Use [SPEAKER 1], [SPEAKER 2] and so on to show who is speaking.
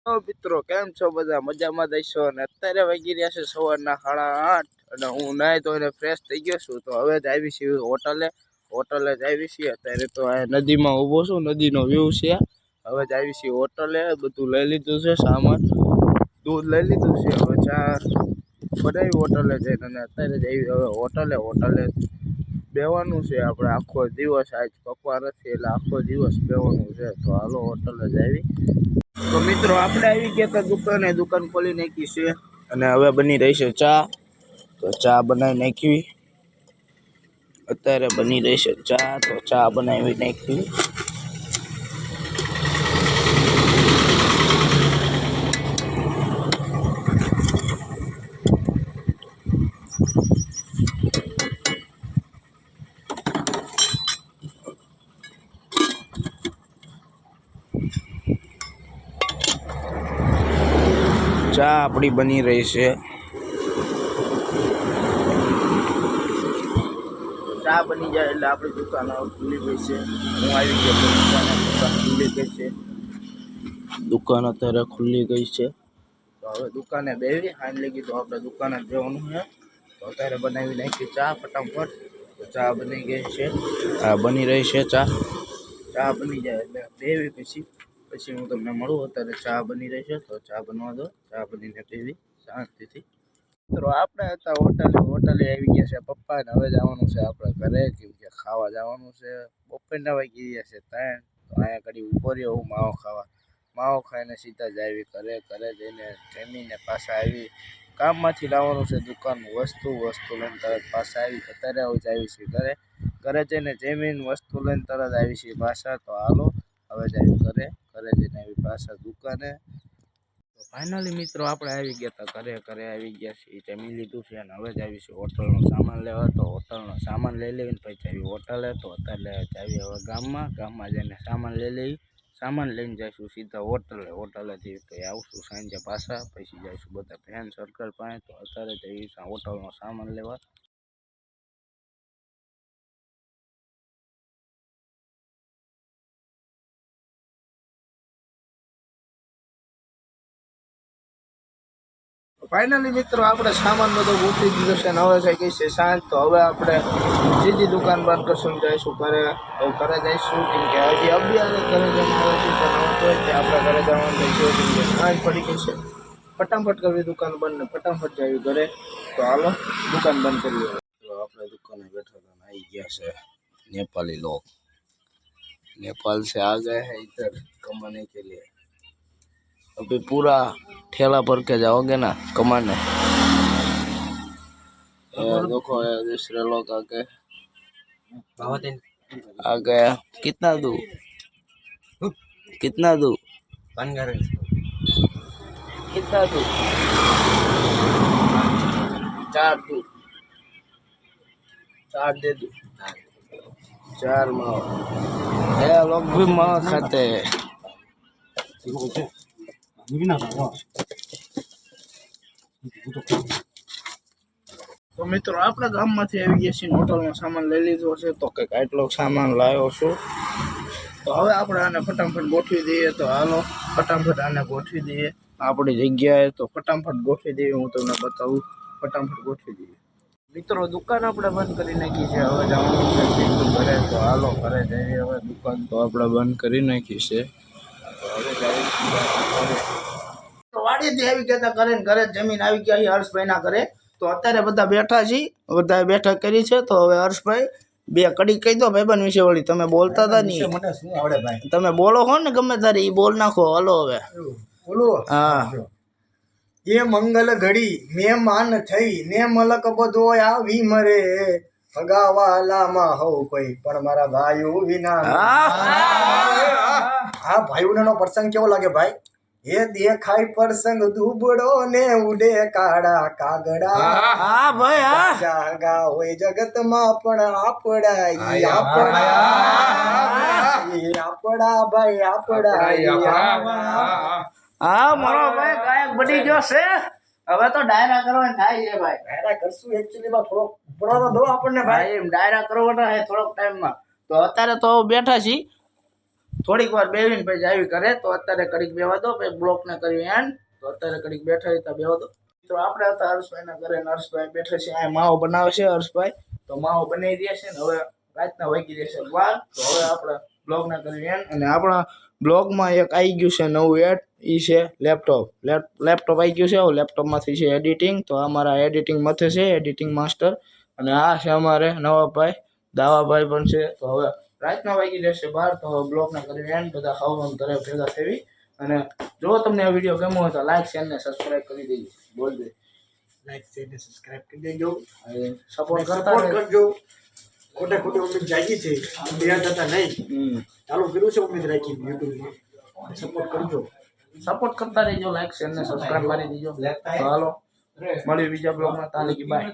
[SPEAKER 1] તો મિત્રો કેમ છો બધા મજામાં દઈશો અને અત્યારે વાગી રહ્યા છે સવારના 8:30 અને હું નાઈ ધોઈને ફ્રેશ થઈ ગયો છું તો હવે જ આવી છીએ હોટલે જ આવી છીએ અત્યારે તો આ નદીમાં ઊભો છું નદીનો વ્યૂ છે હવે જ આવી છીએ હોટલે બધું લઈ લીધું છે સામાન દૂધ લઈ લીધું છે હવે ચા બનાવી હોટલે જઈને અને અત્યારે જ આવી હવે હોટલે બેવાનું છે આપણે આખો દિવસ આજ પપ્પા નથી એટલે આખો દિવસ બેવાનું છે તો હાલો હોટલે જ આવી તો મિત્રો આપણે આવી ગયા હતા દુકાન ખોલી નાખી છે અને હવે બની રહી છે ચા તો ચા બનાવી નાખી અત્યારે બની રહી છે ચા તો ચા બનાવી નાખી ચા આપણી બની રહી છે ચા બની જાય એટલે આપણી દુકાન ખુલ્લી ગઈ છે હું આવી ગયો દુકાન ખુલ્લી ગઈ છે દુકાન અત્યારે ખુલ્લી ગઈ છે તો હવે દુકાને બેસી હાન લગી તો આપણે દુકાને જવાનું છે તો અત્યારે બનાવી નાખી ચા ફટાફટ તો ચા બની ગઈ છે આ બની રહી છે ચા બની જાય એટલે બેસી પછી હું તમને મળું અત્યારે ચા બની રહી છે તો ચા બનવા દો ચા બનીને પીવી શાંતિથી મિત્રો આપણે હતા હોટલે આવી ગયા છે પપ્પા ને હવે જવાનું છે આપણે ઘરે કેમ કે ખાવા જવાનું છે બપોરના વાગી ગયા છે 3 તો અહીંયા ઘડી ઉભો રહ્યો હું માવો ખાઈને સીધા જ આવી ઘરે જઈને જમીને પાછા આવી કામમાંથી લાવવાનું છે દુકાન વસ્તુ લઈને તરત પાછા આવી અત્યારે જ આવી છે ઘરે જઈને જમીન વસ્તુ લઈને તરત આવી છે પાછા તો હાલો હવે જ આવી ઘરે જઈને આવી પાછા દુકાને ફાઇનલી મિત્રો આપણે આવી ગયા હતા ઘરે આવી ગયા છીએ જમી લીધું છે અને હવે જ આવી છે હોટલનો સામાન લેવા તો હોટલનો સામાન લઈ લેવીને પછી આવી હોટલે તો અત્યારે આવી હવે ગામમાં જઈને સામાન લઈને જઈશું સીધા હોટલેથી તો આવશું સાંજે પાછા પછી જઈશું બધા ફ્રેન્ડ સર્કલ પાસે તો અત્યારે જઈશું હોટલનો સામાન લેવા ફાઇનલી મિત્રો આપણે સામાન બધો ગોઠવી દીધો છે હવે થઈ ગઈ છે સાંજ તો હવે આપણે સીધી દુકાન બંધ કરશું જઈશું ઘરે જઈશું કેમ કે હજી અભ્યાસ ઘરે જઈને આપણે ઘરે જવાનું જઈશું કેમ કે સાંજ પડી ગઈ છે ફટાફટ કરવી દુકાન બંધ ને ફટાફટ જવી ઘરે તો હાલો દુકાન બંધ કરીએ તો આપણે દુકાને બેઠા હતા આવી ગયા છે नेपाली लोग नेपाल से आ गए हैं इधर कमाने के लिए अभी पूरा ठेला भर के जाओगे ना कमाने देखो दूसरे लोग आ गया कितना दूर कितना दूर चार दे दो 4 माओ ये लोग भी माओ खाते हैं તો મિત્રો આપણે ગામમાંથી આવી ગયા છીએ હોટલનો સામાન લઈ લીધો છે તો કંઈક આટલો સામાન લાવ્યો છું તો હવે આપણે આને ફટાફટ ગોઠવી દઈએ તો હાલો ફટાફટ આને ગોઠવી દઈએ આપણી જગ્યાએ તો ફટાફટ ગોઠવી દઈએ હું તમને બતાવું ફટાફટ ગોઠવી દઈએ મિત્રો દુકાન આપણે બંધ કરી નાખી છે હવે જવાનું છે સીધું ઘરે તો હાલો ઘરે જઈએ હવે દુકાન તો આપણે બંધ કરી નાખી છે હવે વાડીથી આવી ગયા હતા ઘરે જમીન આવી ગયા છે હર્ષભાઈના ઘરે તો અત્યારે બધા બેઠા છીએ બધા બેઠક કરી છે તો હવે હર્ષભાઈ બે કડી કહી દો ભાઈબંધ વિશે વળી તમે બોલતા હતા નહીં મને શું આવડે ભાઈ તમે બોલો હો ને ગમે તારે એ બોલ નાખો હલો હવે બોલો હા એ મંગલ ઘડી મહેમાન થઈ ને મલક બધો આવી મરે ભગાવાલામાં હો કોઈ પણ મારા ભાઈઓ વિના હા ભાઈઓનો પ્રસંગ કેવો લાગે ભાઈ એ દેખાય પ્રસંગ દુબળો ને ઉડે કાળા કાગડા હા ભાઈ હા જાગા હોય જગતમાં પણ આપડા ભાઈ આપડા હા મારો ભાઈ ગાયક બની ગયો છે હવે તો ડાયરા કરવાનો થાય છે ભાઈ ડાયરા કરશું એક્ચ્યુઅલી માં થોડો ઉપરાનો દો આપણને ભાઈ એમ ડાયરા કરવાનો છે થોડોક ટાઈમ માં તો અત્યારે તો બેઠા છીએ થોડીક વાર બેવીને પછી આવી કરે તો અત્યારે કડીક બેવા દો પછી બ્લોકને કર્યું એન્ડ તો અત્યારે કડીક બેઠા હતા બેવા દો તો આપણે હતા હર્ષભાઈના ઘરે ને હર્ષભાઈ બેઠા છે આ માવો બનાવે છે હર્ષભાઈ તો માવો બનાવી દે છે ને હવે રાતના વાગી જશે 12 તો હવે આપણે બ્લોગને કર્યું એન્ડ અને આપણા બ્લોગમાં એક આવી ગયું છે નવું એડ એ છે લેપટોપ આવી ગયું છે લેપટોપમાંથી છે એડિટિંગ તો અમારા એડિટિંગ મથે છે એડિટિંગ માસ્ટર અને આ છે અમારે નવા ભાઈ દાવાભાઈ પણ છે તો હવે રાતના વાગી જશે 12 તો હવે બ્લોગને કર્યું એન્ડ બધા ખાવાનું ઘરે ભેગા થઈ અને જો તમને આ વિડીયો ગમ્યો હોય તો લાઈક શેર ને સબસ્ક્રાઇબ કરી દેજો બોલ દે
[SPEAKER 2] લાઈક શેર ને સબસ્ક્રાઇબ કરી દેજો
[SPEAKER 1] સપોર્ટ
[SPEAKER 2] સપોર્ટ કરજો ખોટે ખોટી ઉમેદ જાગી છે બે હતા નહીં ચાલુ કર્યું છે ઉમેદ રાખી યુટ્યુબ સપોર્ટ કરજો
[SPEAKER 1] સપોર્ટ કરતા રહેજો લાઈક શેર ને સબસ્ક્રાઇબ કરી દેજો તો હાલો મળીએ બીજા બ્લોગમાં તાલીકી બાય